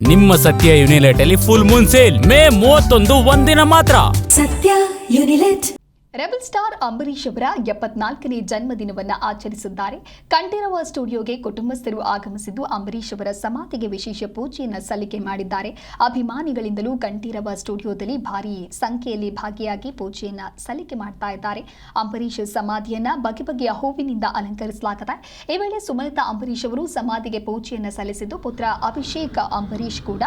ನಿಮ್ಮ ಸತ್ಯ ಯುನಿಲೆಟ್ ಅಲ್ಲಿ ಫುಲ್ ಮೂನ್ ಸೇಲ್ ಮೇ 31 ಒಂದಿನ ಮಾತ್ರ. ಸತ್ಯ ಯುನಿಲೆಟ್. ರೆಬಲ್ ಸ್ಟಾರ್ ಅಂಬರೀಶ್ ಅವರ 74ನೇ ಜನ್ಮದಿನವನ್ನು ಆಚರಿಸಿದ್ದಾರೆ. ಕಂಠೀರವ ಸ್ಟುಡಿಯೋಗೆ ಕುಟುಂಬಸ್ಥರು ಆಗಮಿಸಿದ್ದು ಅಂಬರೀಶ್ ಅವರ ಸಮಾಧಿಗೆ ವಿಶೇಷ ಪೂಜೆಯನ್ನು ಸಲ್ಲಿಕೆ ಮಾಡಿದ್ದಾರೆ. ಅಭಿಮಾನಿಗಳಿಂದಲೂ ಕಂಠೀರವ ಸ್ಟುಡಿಯೋದಲ್ಲಿ ಭಾರಿ ಸಂಖ್ಯೆಯಲ್ಲಿ ಭಾಗಿಯಾಗಿ ಪೂಜೆಯನ್ನು ಸಲ್ಲಿಕೆ ಮಾಡ್ತಾ ಇದ್ದಾರೆ. ಅಂಬರೀಶ್ ಸಮಾಧಿಯನ್ನ ಬಗೆ ಬಗೆಯ ಹೂವಿನಿಂದ ಅಲಂಕರಿಸಲಾಗಿದೆ. ಈ ವೇಳೆ ಸುಮಲತಾ ಅಂಬರೀಶ್ ಅವರು ಸಮಾಧಿಗೆ ಪೂಜೆಯನ್ನು ಸಲ್ಲಿಸಿದ್ದು, ಪುತ್ರ ಅಭಿಷೇಕ್ ಅಂಬರೀಶ್ ಕೂಡ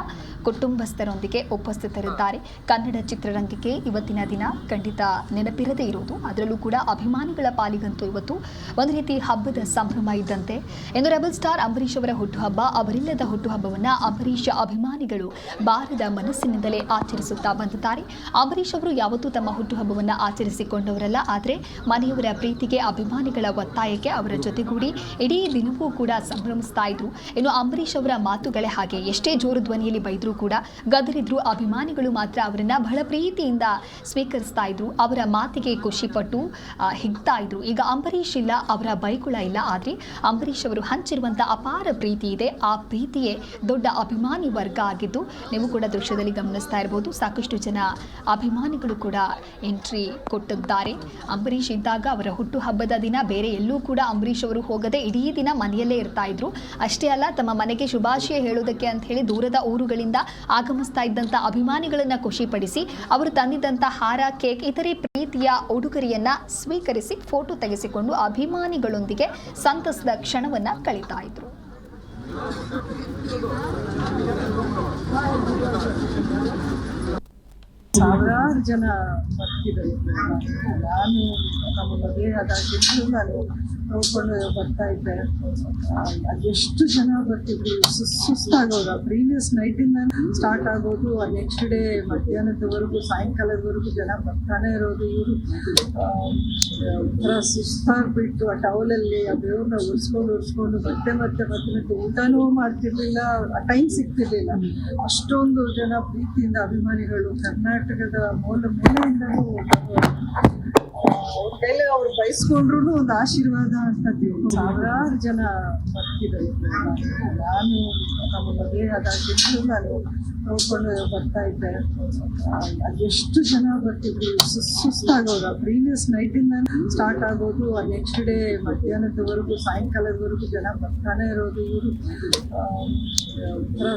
ಕುಟುಂಬಸ್ಥರೊಂದಿಗೆ ಉಪಸ್ಥಿತರಿದ್ದಾರೆ. ಕನ್ನಡ ಚಿತ್ರರಂಗಕ್ಕೆ ಇವತ್ತಿನ ದಿನ ಖಂಡಿತ ನೆನಪಿರದೆ ಇರುವುದು, ಅದರಲ್ಲೂ ಕೂಡ ಅಭಿಮಾನಿಗಳ ಪಾಲಿಗಂತೂ ಇವತ್ತು ಒಂದು ರೀತಿ ಹಬ್ಬದ ಸಂಭ್ರಮ ಇದ್ದಂತೆ. ಎಂದು ರೆಬಲ್ ಸ್ಟಾರ್ ಅಂಬರೀಶ್ ಅವರ ಹುಟ್ಟುಹಬ್ಬ, ಅವರಿಲ್ಲದ ಹುಟ್ಟುಹಬ್ಬವನ್ನು ಅಂಬರೀಶ್ ಅಭಿಮಾನಿಗಳು ಬಾರದ ಮನಸ್ಸಿನಿಂದಲೇ ಆಚರಿಸುತ್ತಾ ಬಂದಿದ್ದಾರೆ. ಅಂಬರೀಶ್ ಅವರು ಯಾವತ್ತೂ ತಮ್ಮ ಹುಟ್ಟುಹಬ್ಬವನ್ನು ಆಚರಿಸಿಕೊಂಡವರಲ್ಲ, ಆದರೆ ಮನೆಯವರ ಪ್ರೀತಿಗೆ, ಅಭಿಮಾನಿಗಳ ಒತ್ತಾಯಕ್ಕೆ ಅವರ ಜೊತೆಗೂಡಿ ಇಡೀ ದಿನವೂ ಕೂಡ ಸಂಭ್ರಮಿಸ್ತಾ ಇದ್ರು. ಇನ್ನು ಅಂಬರೀಶ್ ಅವರ ಮಾತುಗಳೇ ಹಾಗೆ, ಎಷ್ಟೇ ಜೋರು ಧ್ವನಿಯಲ್ಲಿ ಬೈದರೂ ಕೂಡ ಗದರಿದ್ರು, ಅಭಿಮಾನಿಗಳು ಮಾತ್ರ ಅವರನ್ನ ಬಹಳ ಪ್ರೀತಿಯಿಂದ ಸ್ವೀಕರಿಸ್ತಾ ಇದ್ರು. ಅವರ ಮಾತಿಗೆ ಖುಷಿಪಟ್ಟು ಹಿಗ್ತಾ ಇದ್ರು. ಈಗ ಅಂಬರೀಶ್ ಇಲ್ಲ, ಅವರ ಬೈಕುಳ ಇಲ್ಲ, ಆದರೆ ಅಂಬರೀಶ್ ಅವರು ಹಂಚಿರುವಂಥ ಅಪಾರ ಪ್ರೀತಿ ಇದೆ. ಆ ಪ್ರೀತಿಯೇ ದೊಡ್ಡ ಅಭಿಮಾನಿ ವರ್ಗ ಆಗಿದ್ದು, ನೀವು ಕೂಡ ದೃಶ್ಯದಲ್ಲಿ ಗಮನಿಸ್ತಾ ಇರಬಹುದು. ಸಾಕಷ್ಟು ಜನ ಅಭಿಮಾನಿಗಳು ಕೂಡ ಎಂಟ್ರಿ ಕೊಟ್ಟಿದ್ದಾರೆ. ಅಂಬರೀಶ್ ಇದ್ದಾಗ ಅವರ ಹುಟ್ಟುಹಬ್ಬದ ದಿನ ಬೇರೆ ಎಲ್ಲೂ ಕೂಡ ಅಂಬರೀಶ್ ಅವರು ಹೋಗದೆ ಇಡೀ ದಿನ ಮನೆಯಲ್ಲೇ ಇರ್ತಾ ಇದ್ರು. ಅಷ್ಟೇ ಅಲ್ಲ, ತಮ್ಮ ಮನೆಗೆ ಶುಭಾಶಯ ಹೇಳೋದಕ್ಕೆ ಅಂತ ಹೇಳಿ ದೂರದ ಊರುಗಳಿಂದ ಆಗಮಿಸ್ತಾ ಇದ್ದಂಥ ಅಭಿಮಾನಿಗಳನ್ನ ಖುಷಿಪಡಿಸಿ ಅವರು ತಂದಿದ್ದಂಥ ಹಾರ, ಕೇಕ್, ಇತರೆ ಪ್ರೀತಿಯ ಉಡುಗೊರೆಯನ್ನ ಸ್ವೀಕರಿಸಿ ಫೋಟೋ ತೆಗೆಸಿಕೊಂಡು ಅಭಿಮಾನಿಗಳೊಂದಿಗೆ ಸಂತಸದ ಕ್ಷಣವನ್ನ ಕಳೀತಾ ಇದ್ರು. ಸಾವಿರಾರು ಜನ ಬರ್ತಿದ್ದಾರೆ. ನಾನು ನಮ್ಮ ಮದುವೆ ಆದಾಗಿದ್ದು ನಾನು ನೋಡ್ಕೊಂಡು ಬರ್ತಾ ಇದ್ದೆ. ಅದೆಷ್ಟು ಜನ ಬರ್ತಿದ್ರು, ಸುಸ್ತಾಗೋದು. ಪ್ರೀವಿಯಸ್ ನೈಟಿಂದ ಸ್ಟಾರ್ಟ್ ಆಗೋದು, ನೆಕ್ಸ್ಟ್ ಡೇ ಮಧ್ಯಾಹ್ನದವರೆಗೂ ಸಾಯಂಕಾಲದವರೆಗೂ ಜನ ಬರ್ತಾನೆ ಇರೋದು. ಇವರು ಒಂಥರ ಸುಸ್ತಾಗ್ಬಿಟ್ಟು ಆ ಟವಲಲ್ಲಿ ಆ ದೇವ್ರನ್ನ ಒರೆಸ್ಕೊಂಡು ಮತ್ತೆ ಊಟನೂ ಮಾಡ್ತಿರ್ಲಿಲ್ಲ, ಟೈಮ್ ಸಿಗ್ತಿರ್ಲಿಲ್ಲ. ಅಷ್ಟೊಂದು ಜನ ಪ್ರೀತಿಯಿಂದ ಅಭಿಮಾನಿಗಳು ಕರ್ನಾಟಕದ ಮೂಲೆಯಿಂದಲೂ ಅವ್ರ ಕೈಲಿ ಅವ್ರು ಬಯಸ್ಕೊಂಡ್ರು ಒಂದು ಆಶೀರ್ವಾದ ಅಂತ ತಿಳ್ಕೊಂಡು ಸಾವಿರಾರು ಜನ ಬರ್ತಿದ್ದಾರೆ. ನಾನು ನಮ್ಮ ಮದುವೆ ಆದಾಗಿದ್ದು ನಾನು ನೋಡ್ಕೊಂಡು ಬರ್ತಾ ಇದ್ದೆ. ಅದೆಷ್ಟು ಜನ ಬರ್ತಿದ್ರು, ಸುಸ್ತಾಗೋದು. ಪ್ರೀವಿಯಸ್ ನೈಟಿಂದ ಸ್ಟಾರ್ಟ್ ಆಗೋದು, ನೆಕ್ಸ್ಟ್ ಡೇ ಮಧ್ಯಾಹ್ನದವರೆಗೂ ಸಾಯಂಕಾಲದವರೆಗೂ ಜನ ಬರ್ತಾನೆ ಇರೋದು. ಇವರು ಒಂಥರ